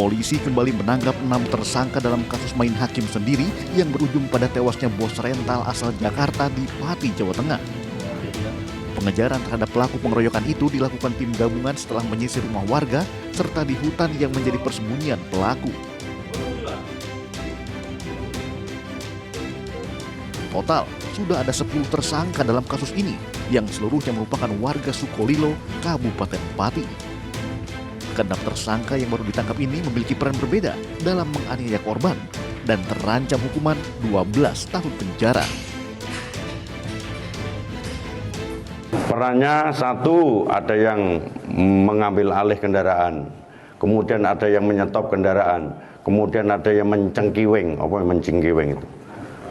Polisi kembali menangkap 6 tersangka dalam kasus main hakim sendiri yang berujung pada tewasnya bos rental asal Jakarta di Pati, Jawa Tengah. Pengejaran terhadap pelaku pengeroyokan itu dilakukan tim gabungan setelah menyisir rumah warga serta di hutan yang menjadi persembunyian pelaku. Total, sudah ada 10 tersangka dalam kasus ini yang seluruhnya merupakan warga Sukolilo, Kabupaten Pati. Keenam tersangka yang baru ditangkap ini memiliki peran berbeda dalam menganiaya korban dan terancam hukuman 12 tahun penjara. Perannya satu, ada yang mengambil alih kendaraan, kemudian ada yang menyetop kendaraan, kemudian ada yang mencengkiweng, itu,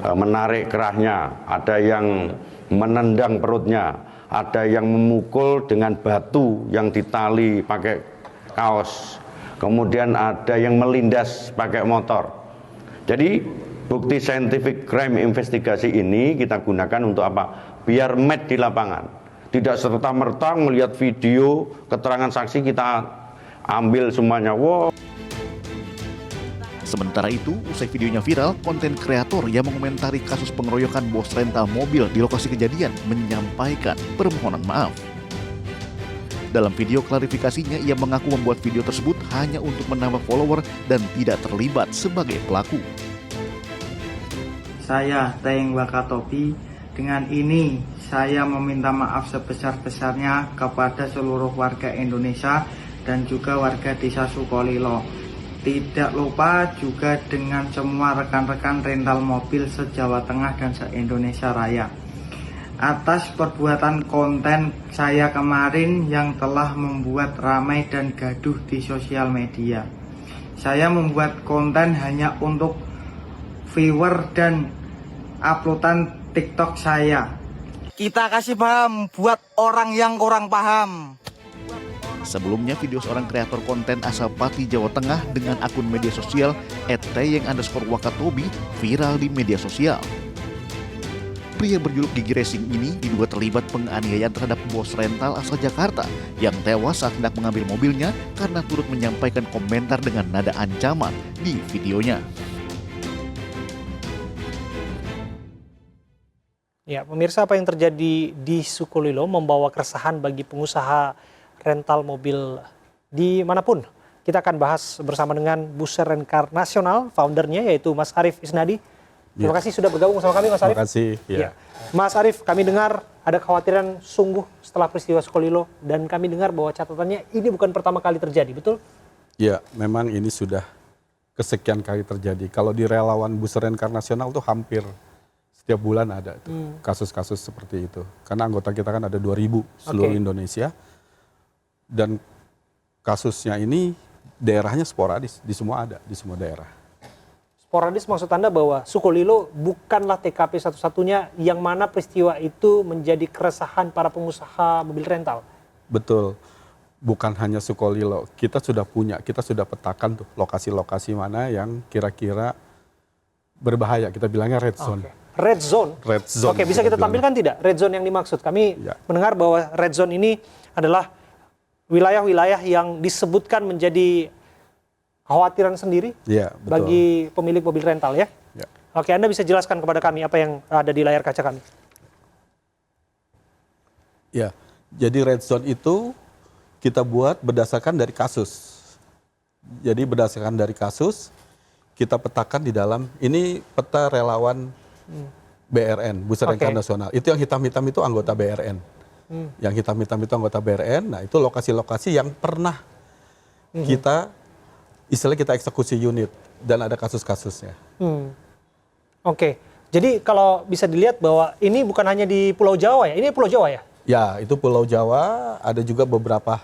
menarik kerahnya, ada yang menendang perutnya, ada yang memukul dengan batu yang ditali pakai kaos, kemudian ada yang melindas pakai motor. Jadi bukti scientific crime investigasi ini kita gunakan untuk apa? Biar match di lapangan. Tidak serta-merta melihat video keterangan saksi kita ambil semuanya. Wow. Sementara itu, usai videonya viral, konten kreator yang mengomentari kasus pengeroyokan bos rental mobil di lokasi kejadian menyampaikan permohonan maaf. Dalam video klarifikasinya, ia mengaku membuat video tersebut hanya untuk menambah follower dan tidak terlibat sebagai pelaku. Saya Teng Wakatobi, dengan ini saya meminta maaf sebesar-besarnya kepada seluruh warga Indonesia dan juga warga desa Sukolilo. Tidak lupa juga dengan semua rekan-rekan rental mobil se-Jawa Tengah dan se-Indonesia Raya. Atas perbuatan konten saya kemarin yang telah membuat ramai dan gaduh di sosial media. Saya membuat konten hanya untuk viewer dan uploadan TikTok saya. Kita kasih paham buat orang yang kurang paham. Sebelumnya, video seorang kreator konten asal Pati, Jawa Tengah dengan akun media sosial @teyeng_wakatobi viral di media sosial. Pria berjuluk Gigi Racing ini diduga terlibat penganiayaan terhadap bos rental asal Jakarta yang tewas saat hendak mengambil mobilnya karena turut menyampaikan komentar dengan nada ancaman di videonya. Ya, pemirsa, apa yang terjadi di Sukolilo membawa keresahan bagi pengusaha rental mobil dimanapun. Kita akan bahas bersama dengan Buser Rencar Nasional, foundernya yaitu Mas Arief Isnadi. Terima kasih sudah bergabung bersama kami, Mas Arief. Terima kasih. Ya. Mas Arief, kami dengar ada kekhawatiran sungguh setelah peristiwa Sukolilo dan kami dengar bahwa catatannya ini bukan pertama kali terjadi, betul? Ya, memang ini sudah kesekian kali terjadi. Kalau di relawan Buser Rencar Nasional tuh hampir setiap bulan ada kasus-kasus seperti itu. Karena anggota kita kan ada 2.000 seluruh Indonesia. Dan kasusnya ini daerahnya sporadis, di semua ada, di semua daerah. Sporadis maksud Anda bahwa Sukolilo bukanlah TKP satu-satunya yang mana peristiwa itu menjadi keresahan para pengusaha mobil rental? Betul, bukan hanya Sukolilo. Kita sudah petakan tuh lokasi-lokasi mana yang kira-kira berbahaya. Kita bilangnya red zone. Red zone? Red zone. Oke, bisa kita tampilkan tidak red zone yang dimaksud? Kami mendengar bahwa red zone ini adalah wilayah-wilayah yang disebutkan menjadi khawatiran sendiri bagi pemilik mobil rental ya? Oke, Anda bisa jelaskan kepada kami apa yang ada di layar kaca kami? Ya, jadi red zone itu kita buat berdasarkan dari kasus. Jadi berdasarkan dari kasus, kita petakan di dalam, ini peta relawan BRN, Buser Rencar Nasional. Itu yang hitam-hitam itu anggota BRN. Yang hitam-hitam itu anggota BRN, nah itu lokasi-lokasi yang pernah kita, istilahnya kita eksekusi unit dan ada kasus-kasusnya. Oke, jadi kalau bisa dilihat bahwa ini bukan hanya di Pulau Jawa ya, ini Pulau Jawa ya? Ya, itu Pulau Jawa, ada juga beberapa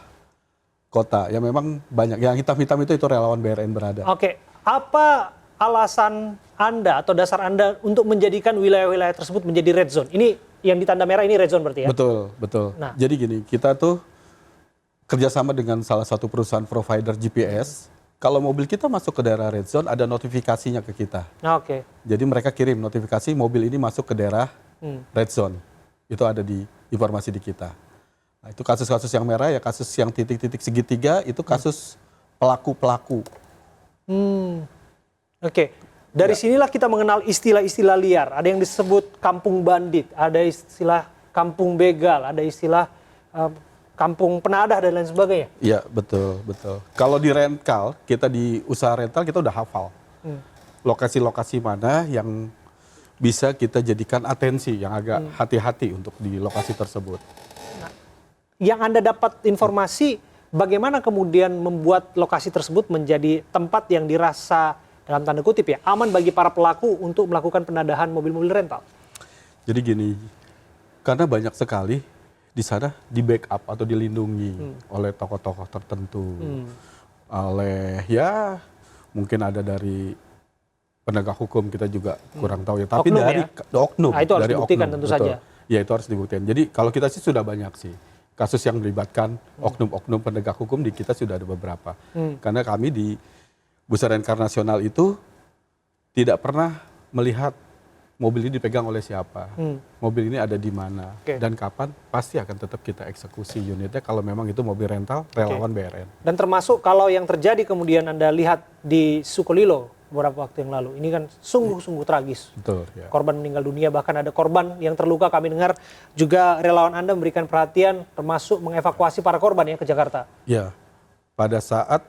kota yang memang banyak. Yang hitam-hitam itu relawan BRN berada. Oke, apa alasan Anda atau dasar Anda untuk menjadikan wilayah-wilayah tersebut menjadi red zone? Ini yang ditanda merah ini red zone berarti ya? Betul, betul. Nah, jadi gini, kita tuh kerjasama dengan salah satu perusahaan provider GPS. Kalau mobil kita masuk ke daerah red zone, ada notifikasinya ke kita. Jadi mereka kirim notifikasi mobil ini masuk ke daerah red zone. Itu ada di informasi di kita. Nah, itu kasus-kasus yang merah ya, kasus yang titik-titik segitiga itu kasus pelaku-pelaku Oke. Dari sinilah kita mengenal istilah-istilah liar. Ada yang disebut kampung bandit, ada istilah kampung begal, ada istilah kampung penadah dan lain sebagainya. Iya, betul. Kalau di rental, kita di usaha rental kita udah hafal. Lokasi-lokasi mana yang bisa kita jadikan atensi, yang agak hati-hati untuk di lokasi tersebut. Nah, yang Anda dapat informasi, bagaimana kemudian membuat lokasi tersebut menjadi tempat yang dirasa, dalam tanda kutip ya, aman bagi para pelaku untuk melakukan penadahan mobil-mobil rental? Jadi gini, karena banyak sekali di sana di backup atau dilindungi oleh tokoh-tokoh tertentu, oleh ya mungkin ada dari penegak hukum, kita juga kurang tahu ya, tapi Oknum dari oknum, Nah, itu harus dari dibuktikan oknum, tentu betul. saja. Ya itu harus dibuktikan. Jadi kalau kita sih sudah banyak sih kasus yang melibatkan oknum-oknum penegak hukum, di kita sudah ada beberapa. Karena kami di Bursa Rencar Nasional itu tidak pernah melihat mobil ini dipegang oleh siapa, mobil ini ada di mana, dan kapan, pasti akan tetap kita eksekusi unitnya kalau memang itu mobil rental relawan BRN. Dan termasuk kalau yang terjadi kemudian Anda lihat di Sukolilo beberapa waktu yang lalu, ini kan sungguh-sungguh tragis. Betul, ya. Korban meninggal dunia, bahkan ada korban yang terluka. Kami dengar juga relawan Anda memberikan perhatian termasuk mengevakuasi para korban ya ke Jakarta. Ya, pada saat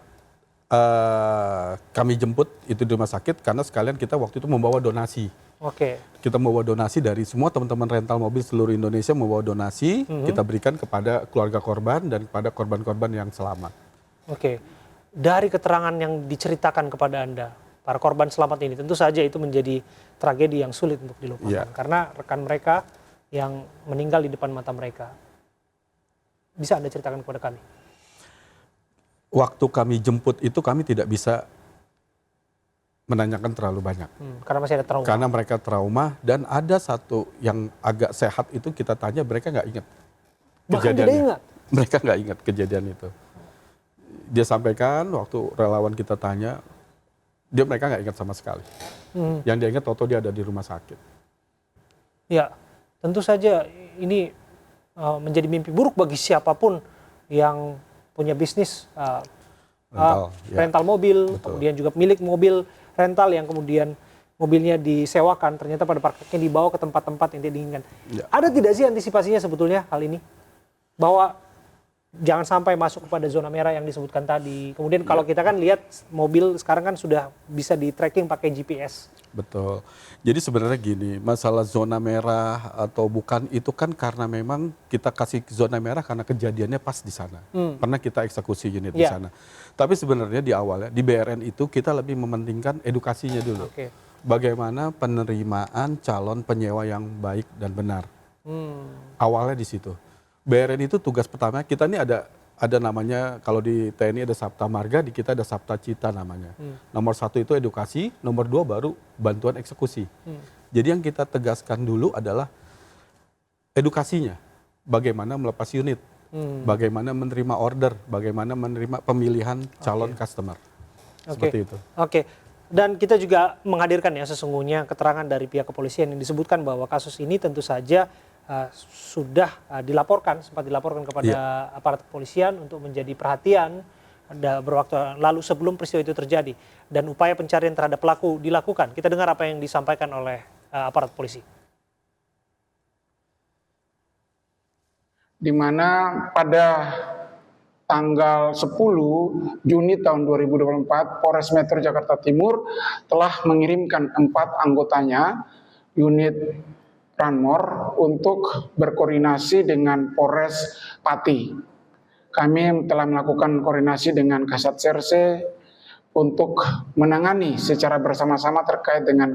kami jemput itu di rumah sakit, karena sekalian kita waktu itu membawa donasi. Oke. Kita membawa donasi dari semua teman-teman rental mobil seluruh Indonesia, membawa donasi, kita berikan kepada keluarga korban dan kepada korban-korban yang selamat. Oke. Dari keterangan yang diceritakan kepada Anda, para korban selamat ini, tentu saja itu menjadi tragedi yang sulit untuk dilupakan. Karena rekan mereka yang meninggal di depan mata mereka. Bisa Anda ceritakan kepada kami? Waktu kami jemput itu kami tidak bisa menanyakan terlalu banyak. Karena masih ada trauma. Karena mereka trauma, dan ada satu yang agak sehat itu kita tanya, mereka nggak ingat kejadiannya. Tidak ingat? Mereka nggak ingat kejadian itu. Dia sampaikan waktu relawan kita tanya, mereka nggak ingat sama sekali. Yang dia ingat toto dia ada di rumah sakit. Ya, tentu saja ini menjadi mimpi buruk bagi siapapun yang punya bisnis rental mobil, kemudian juga milik mobil rental yang kemudian mobilnya disewakan, ternyata pada prakteknya dibawa ke tempat-tempat yang tidak diinginkan. Ya. Ada tidak sih antisipasinya sebetulnya hal ini? Bahwa jangan sampai masuk kepada zona merah yang disebutkan tadi. Kemudian kalau kita kan lihat mobil sekarang kan sudah bisa di tracking pakai GPS. Betul. Jadi sebenarnya gini, masalah zona merah atau bukan itu kan karena memang kita kasih zona merah karena kejadiannya pas di sana. Pernah kita eksekusi unit di sana. Tapi sebenarnya di awalnya di BRN itu kita lebih mementingkan edukasinya dulu. Bagaimana penerimaan calon penyewa yang baik dan benar. Awalnya di situ. BRN itu tugas pertama kita ini ada namanya, kalau di TNI ada Sabta Marga, di kita ada Sabta Cita namanya. Nomor 1 itu edukasi, nomor 2 baru bantuan eksekusi. Jadi yang kita tegaskan dulu adalah edukasinya. Bagaimana melepas unit, bagaimana menerima order, bagaimana menerima pemilihan calon customer. Seperti itu. Oke. Dan kita juga menghadirkan ya sesungguhnya keterangan dari pihak kepolisian yang disebutkan bahwa kasus ini tentu saja sudah sempat dilaporkan kepada aparat kepolisian untuk menjadi perhatian beberapa waktu lalu sebelum peristiwa itu terjadi, dan upaya pencarian terhadap pelaku dilakukan. Kita dengar apa yang disampaikan oleh aparat polisi. Di mana pada tanggal 10 Juni tahun 2024 Polres Metro Jakarta Timur telah mengirimkan 4 anggotanya unit Ranmor untuk berkoordinasi dengan Polres Pati. Kami telah melakukan koordinasi dengan Kasat Serse untuk menangani secara bersama-sama terkait dengan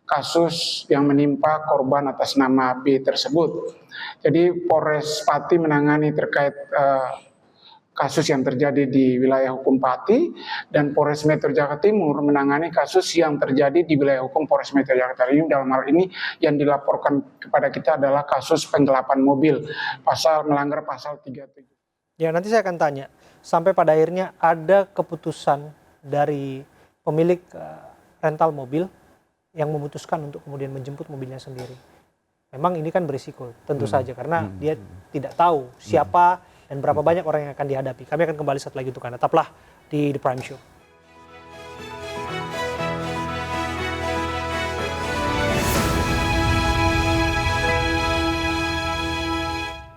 kasus yang menimpa korban atas nama B tersebut. Jadi Polres Pati menangani terkait kasus yang terjadi di wilayah hukum Pati, dan Polres Metro Jakarta Timur menangani kasus yang terjadi di wilayah hukum Polres Metro Jakarta Timur. Dalam hal ini yang dilaporkan kepada kita adalah kasus penggelapan mobil, melanggar pasal 37. Ya, nanti saya akan tanya, sampai pada akhirnya ada keputusan dari pemilik rental mobil yang memutuskan untuk kemudian menjemput mobilnya sendiri. Memang ini kan berisiko, tentu saja, karena dia tidak tahu siapa dan berapa banyak orang yang akan dihadapi. Kami akan kembali setelah itu, tetaplah di The Prime Show.